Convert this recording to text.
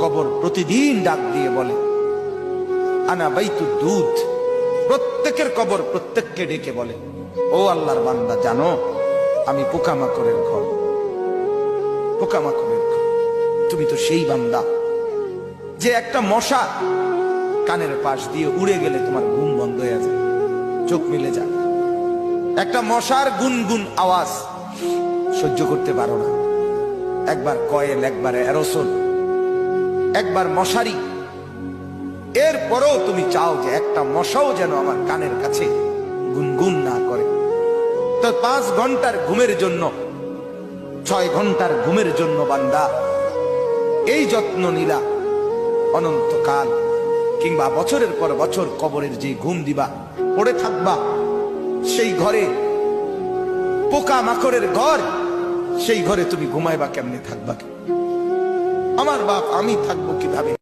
কবর প্রতিদিন ডাক দিয়ে বলে আনা বাইতুদ দুধ। প্রত্যেকের কবর প্রত্যেককে ডেকে বলে, ও আল্লাহর বান্দা, জানো আমি পোকামাকড়ের ঘর, পোকামাকড়ের ঘর। তুমি তো সেই বান্দা যে একটা মশা কানের পাশ দিয়ে উড়ে গেলে তোমার ঘুম বন্ধ হয়ে যায়, চোখ মিলে যায়। একটা মশার গুনগুন আওয়াজ সহ্য করতে পারো না। একবার কয়েল, একবার অ্যারোসল, একবার মশারি, এরপরেও তুমি চাও যে একটা মশাও যেন আমার কানের কাছে গুনগুন না করে। তো 5 ঘন্টার ঘুমের জন্য, 6 ঘন্টার ঘুমের জন্য বান্দা এই যত্ন নিলা, অনন্তকাল কিংবা বছরের পর বছর কবরের যে ঘুম দিবা, পড়ে থাকবা সেই ঘরে, পোকা মাকড়ের ঘর, সেই ঘরে তুমি ঘুমাইবা কেমনে, থাকবা? আমার বাপ, আমি থাকবো কিভাবে?